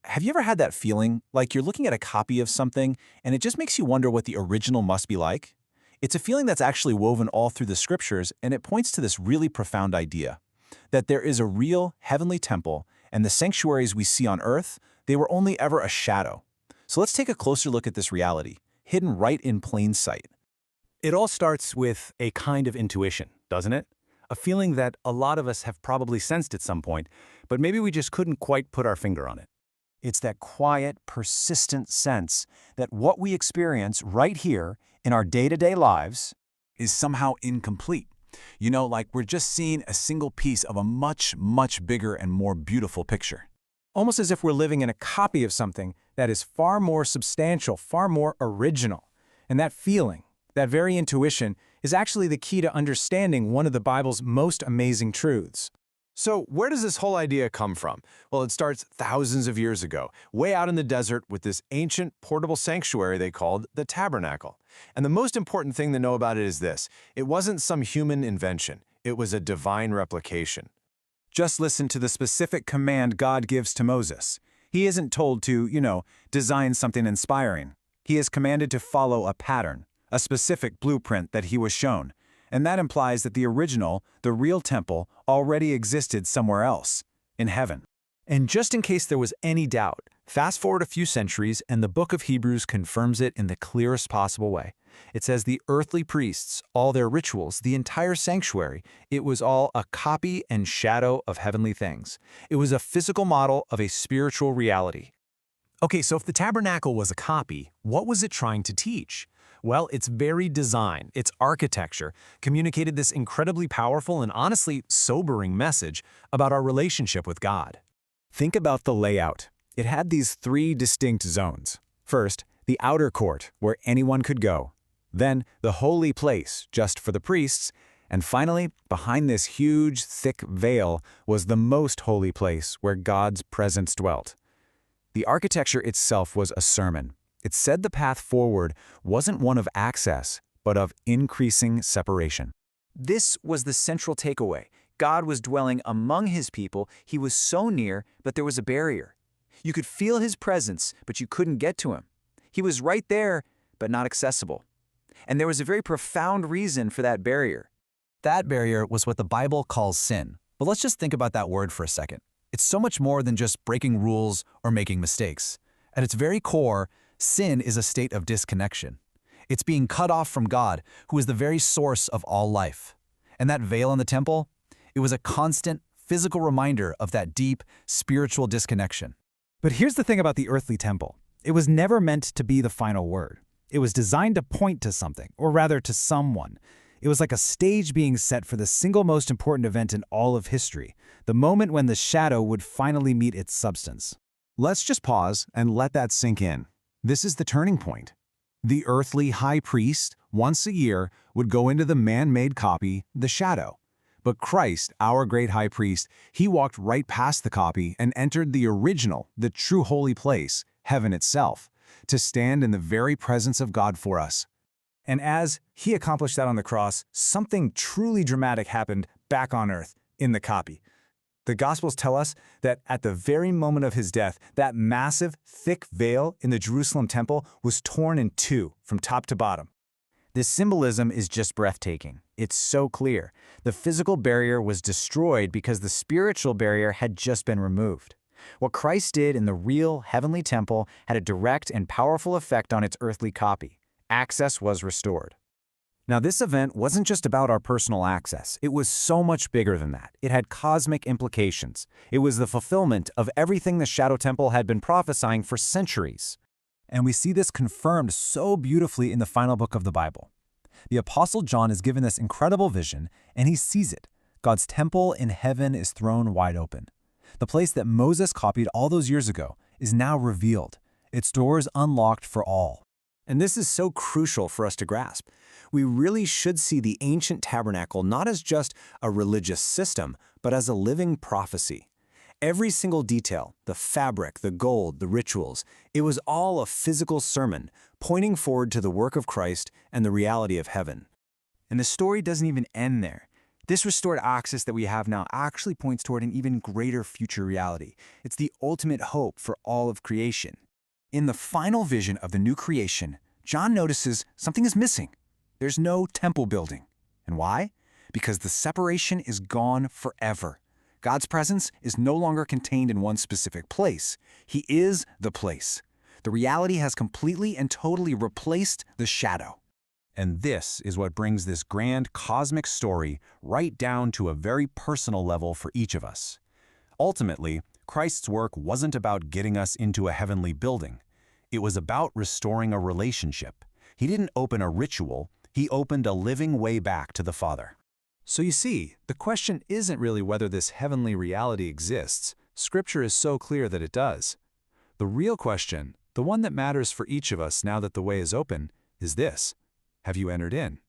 Have you ever had that feeling like you're looking at a copy of something and it just makes you wonder what the original must be like? It's a feeling that's actually woven all through the scriptures, and it points to this really profound idea that there is a real heavenly temple, and the sanctuaries we see on earth, they were only ever a shadow. So let's take a closer look at this reality, hidden right in plain sight. It all starts with a kind of intuition, doesn't it? A feeling that a lot of us have probably sensed at some point, but maybe we just couldn't quite put our finger on it. It's that quiet, persistent sense that what we experience right here in our day-to-day lives Is somehow incomplete. Like we're just seeing a single piece of a much, much bigger and more beautiful picture. Almost as if we're living in a copy of something that is far more substantial, far more original. And that feeling, that very intuition, is actually the key to understanding one of the Bible's most amazing truths. So where does this whole idea come from? Well, it starts thousands of years ago, way out in the desert with this ancient portable sanctuary they called the Tabernacle. And the most important thing to know about it is this: it wasn't some human invention. It was a divine replication. Just listen to the specific command God gives to Moses. He isn't told to, design something inspiring. He is commanded to follow a pattern, a specific blueprint that he was shown. And that implies that the original, the real temple, already existed somewhere else, in heaven. And just in case there was any doubt, fast forward a few centuries and the book of Hebrews confirms it in the clearest possible way. It says the earthly priests, all their rituals, the entire sanctuary, it was all a copy and shadow of heavenly things. It was a physical model of a spiritual reality. Okay, so if the tabernacle was a copy, what was it trying to teach? Well, its very design, its architecture, communicated this incredibly powerful and honestly sobering message about our relationship with God. Think about the layout. It had these three distinct zones. First, the outer court, where anyone could go. Then, the holy place, just for the priests. And finally, behind this huge, thick veil was the most holy place where God's presence dwelt. The architecture itself was a sermon. It said the path forward wasn't one of access, but of increasing separation. This was the central takeaway. God was dwelling among his people. He was so near, but there was a barrier. You could feel his presence, but you couldn't get to him. He was right there, but not accessible. And there was a very profound reason for that barrier. That barrier was what the Bible calls sin. But let's just think about that word for a second. It's so much more than just breaking rules or making mistakes. At its very core, sin is a state of disconnection. It's being cut off from God, who is the very source of all life. And that veil in the temple, it was a constant physical reminder of that deep spiritual disconnection. But here's the thing about the earthly temple. It was never meant to be the final word. It was designed to point to something, or rather to someone. It was like a stage being set for the single most important event in all of history, the moment when the shadow would finally meet its substance. Let's just pause and let that sink in. This is the turning point. The earthly high priest, once a year, would go into the man-made copy, the shadow. But Christ, our great high priest, he walked right past the copy and entered the original, the true holy place, heaven itself, to stand in the very presence of God for us. And as he accomplished that on the cross, something truly dramatic happened back on earth in the copy. The Gospels tell us that at the very moment of his death, that massive, thick veil in the Jerusalem temple was torn in two from top to bottom. This symbolism is just breathtaking. It's so clear. The physical barrier was destroyed because the spiritual barrier had just been removed. What Christ did in the real heavenly temple had a direct and powerful effect on its earthly copy. Access was restored. Now, this event wasn't just about our personal access. It was so much bigger than that. It had cosmic implications. It was the fulfillment of everything the Shadow Temple had been prophesying for centuries. And we see this confirmed so beautifully in the final book of the Bible. The Apostle John is given this incredible vision, and he sees it. God's temple in heaven is thrown wide open. The place that Moses copied all those years ago is now revealed, its doors unlocked for all. And this is so crucial for us to grasp. We really should see the ancient tabernacle not as just a religious system, but as a living prophecy. Every single detail, the fabric, the gold, the rituals, it was all a physical sermon pointing forward to the work of Christ and the reality of heaven. And the story doesn't even end there. This restored access that we have now actually points toward an even greater future reality. It's the ultimate hope for all of creation. In the final vision of the new creation, John notices something is missing. There's no temple building. And why? Because the separation is gone forever. God's presence is no longer contained in one specific place. He is the place. The reality has completely and totally replaced the shadow. And this is what brings this grand cosmic story right down to a very personal level for each of us. Ultimately, Christ's work wasn't about getting us into a heavenly building. It was about restoring a relationship. He didn't open a ritual, he opened a living way back to the Father. So you see, the question isn't really whether this heavenly reality exists. Scripture is so clear that it does. The real question, the one that matters for each of us now that the way is open, is this: have you entered in?